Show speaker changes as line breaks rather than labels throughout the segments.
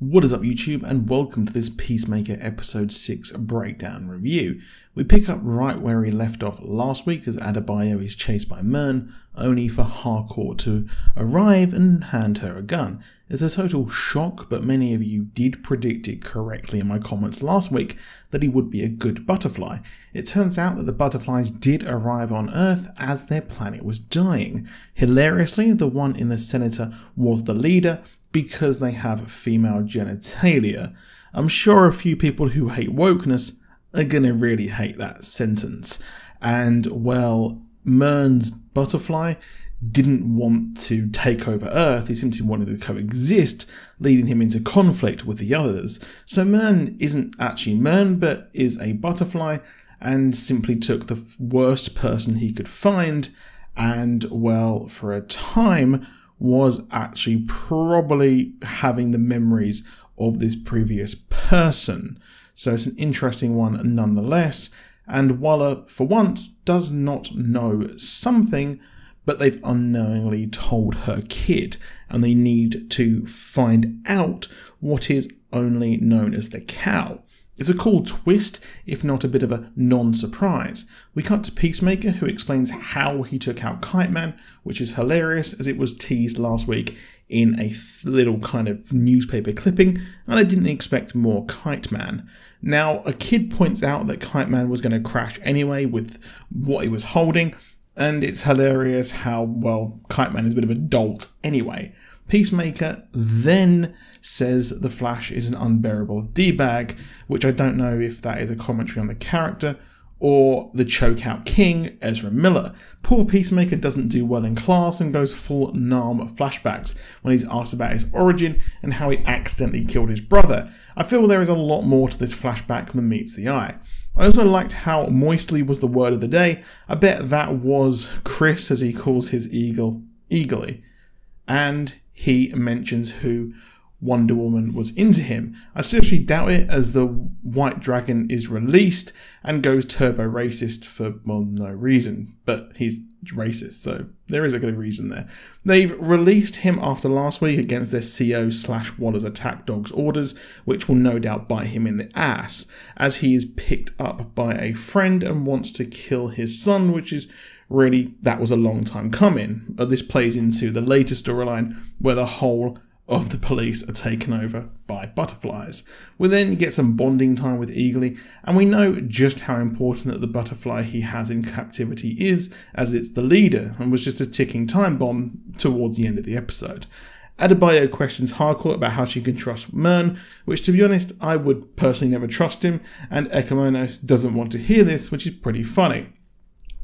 What is up YouTube, and welcome to this Peacemaker episode 6 breakdown review. We pick up right where we left off last week as Adebayo is chased by Myrn, only for Harcourt to arrive and hand her a gun. It's a total shock, but many of you did predict it correctly in my comments last week that he would be a good butterfly. It turns out that the butterflies did arrive on Earth as their planet was dying. Hilariously, the one in the Senator was the leader, because they have female genitalia. I'm sure a few people who hate wokeness are gonna really hate that sentence. And well, Myrn's butterfly didn't want to take over Earth, he simply wanted to coexist, leading him into conflict with the others. So Myrn isn't actually Myrn, but is a butterfly, and simply took the worst person he could find, and well, for a time, was actually probably having the memories of this previous person. So it's an interesting one nonetheless. And Waller, for once, does not know something, but they've unknowingly told her kid, and they need to find out what is only known as the cow. It's a cool twist, if not a bit of a non-surprise. We cut to Peacemaker, who explains how he took out Kite Man, which is hilarious as it was teased last week in a little kind of newspaper clipping, and I didn't expect more Kite Man. Now, a kid points out that Kite Man was going to crash anyway with what he was holding, and it's hilarious how, well, Kite Man is a bit of a dolt anyway. Peacemaker then says the Flash is an unbearable D-bag, which I don't know if that is a commentary on the character or the chokeout king, Ezra Miller. Poor Peacemaker doesn't do well in class and goes full Nam flashbacks when he's asked about his origin and how he accidentally killed his brother. I feel there is a lot more to this flashback than meets the eye. I also liked how moistly was the word of the day. I bet that was Chris, as he calls his eagle, eagerly. And he mentions who Wonder Woman was into him. I seriously doubt it, as the White Dragon is released and goes turbo racist for, well, no reason, but he's racist, so there is a good reason there. They've released him after last week against their CO/Waller's attack dog's orders, which will no doubt bite him in the ass, as he is picked up by a friend and wants to kill his son, which is really, that was a long time coming. This plays into the latest storyline where the whole of the police are taken over by butterflies. We then get some bonding time with Eagly, and we know just how important that the butterfly he has in captivity is, as it's the leader and was just a ticking time bomb towards the end of the episode. Adebayo questions Harcourt about how she can trust Myrn, which, to be honest, I would personally never trust him, and Ecomonos doesn't want to hear this, which is pretty funny.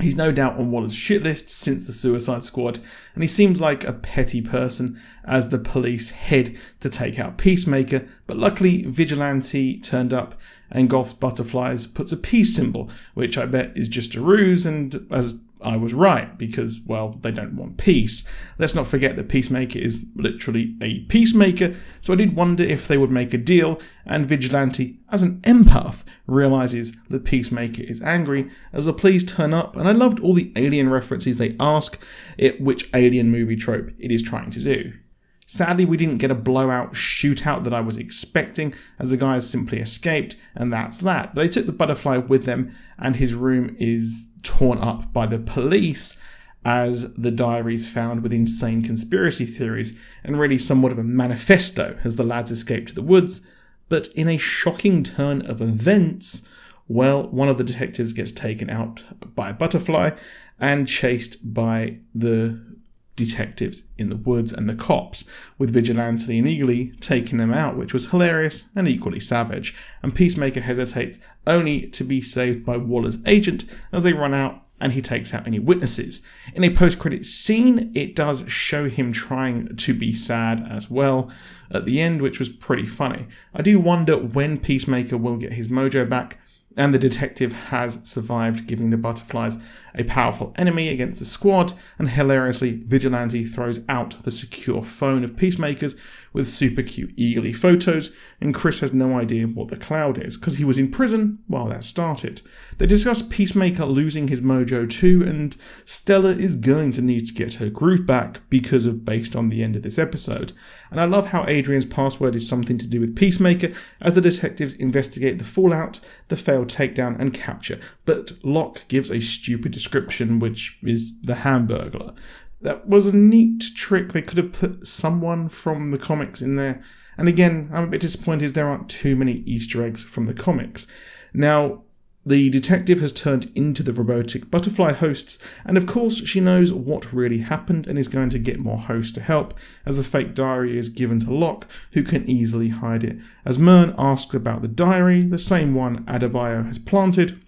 He's no doubt on Waller's shit list since the Suicide Squad, and he seems like a petty person as the police head to take out Peacemaker, but luckily Vigilante turned up and Goth's Butterflies puts a peace symbol, which I bet is just a ruse, and as I was right, because, well, they don't want peace. Let's not forget that Peacemaker is literally a peacemaker, so I did wonder if they would make a deal, and Vigilante, as an empath, realises that Peacemaker is angry as the police turn up, and I loved all the alien references they ask it, which alien movie trope it is trying to do. Sadly, we didn't get a blowout shootout that I was expecting, as the guys simply escaped, and that's that. But they took the butterfly with them, and his room is torn up by the police as the diaries found with insane conspiracy theories, and really somewhat of a manifesto as the lads escape to the woods. But in a shocking turn of events, well, one of the detectives gets taken out by a butterfly and chased by the detectives in the woods and the cops, with Vigilante and Eagly taking them out, which was hilarious and equally savage. And Peacemaker hesitates, only to be saved by Waller's agent as they run out, and he takes out any witnesses. In a post-credit scene, it does show him trying to be sad as well at the end, which was pretty funny. I do wonder when Peacemaker will get his mojo back, and the detective has survived, giving the butterflies a powerful enemy against the squad, and hilariously, Vigilante throws out the secure phone of Peacemaker's with super cute eagerly photos, and Chris has no idea what the cloud is, because he was in prison while that started. They discuss Peacemaker losing his mojo too, and Stella is going to need to get her groove back because of based on the end of this episode. And I love how Adrian's password is something to do with Peacemaker, as the detectives investigate the fallout, the failed takedown and capture, but Locke gives a stupid description, which is the Hamburglar. That was a neat trick. They could have put someone from the comics in there. And again, I'm a bit disappointed there aren't too many Easter eggs from the comics. Now, the detective has turned into the robotic butterfly hosts, and of course she knows what really happened and is going to get more hosts to help, as the fake diary is given to Locke, who can easily hide it. As Myrn asks about the diary, the same one Adebayo has planted,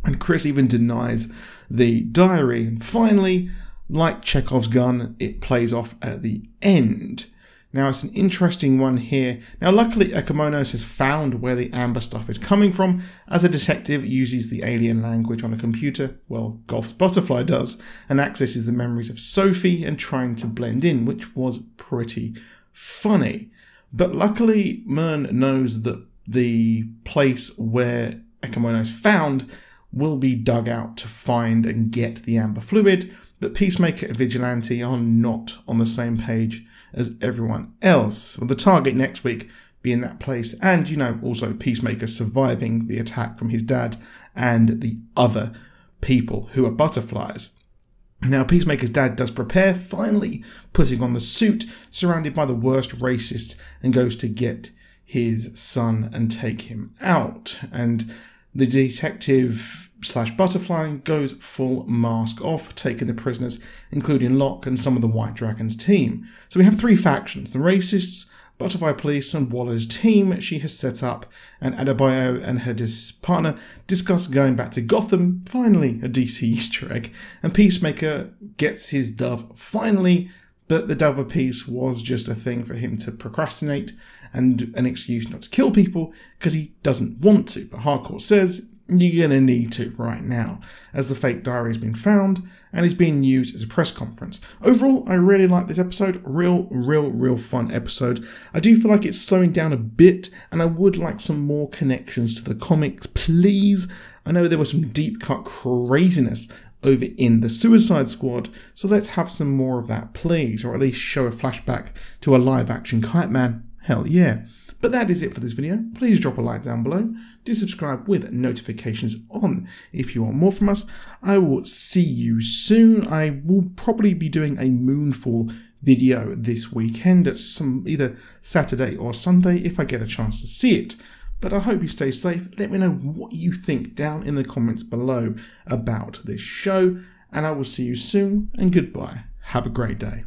and Chris even denies the diary. And finally, like Chekhov's gun, it plays off at the end. Now, it's an interesting one here. Now, luckily, Ecomonos has found where the amber stuff is coming from, as a detective uses the alien language on a computer, well, Goth's butterfly does, and accesses the memories of Sophie and trying to blend in, which was pretty funny. But luckily, Myrn knows that the place where Ecomonos found will be dug out to find and get the amber fluid, but Peacemaker and Vigilante are not on the same page as everyone else, with the target next week being that place, and, you know, also Peacemaker surviving the attack from his dad and the other people who are butterflies. Now, Peacemaker's dad does prepare, finally putting on the suit, surrounded by the worst racists, and goes to get his son and take him out. And the detective / butterfly goes full mask off, taking the prisoners, including Locke and some of the White Dragon's team. So we have three factions: the racists, Butterfly Police, and Waller's team she has set up, and Adebayo and her partner discuss going back to Gotham, finally a DC Easter egg, and Peacemaker gets his dove finally, but the dove of peace was just a thing for him to procrastinate and an excuse not to kill people because he doesn't want to, but Hardcore says you're going to need to right now, as the fake diary has been found and is being used as a press conference. Overall, I really like this episode. Real fun episode. I do feel like it's slowing down a bit, and I would like some more connections to the comics, please. I know there was some deep cut craziness over in the Suicide Squad, so let's have some more of that, please, or at least show a flashback to a live action Kite Man. Hell yeah. But that is it for this video. Please drop a like down below. Do subscribe with notifications on if you want more from us. I will see you soon. I will probably be doing a Moonfall video this weekend at either Saturday or Sunday if I get a chance to see it. But I hope you stay safe. Let me know what you think down in the comments below about this show. And I will see you soon, and goodbye. Have a great day.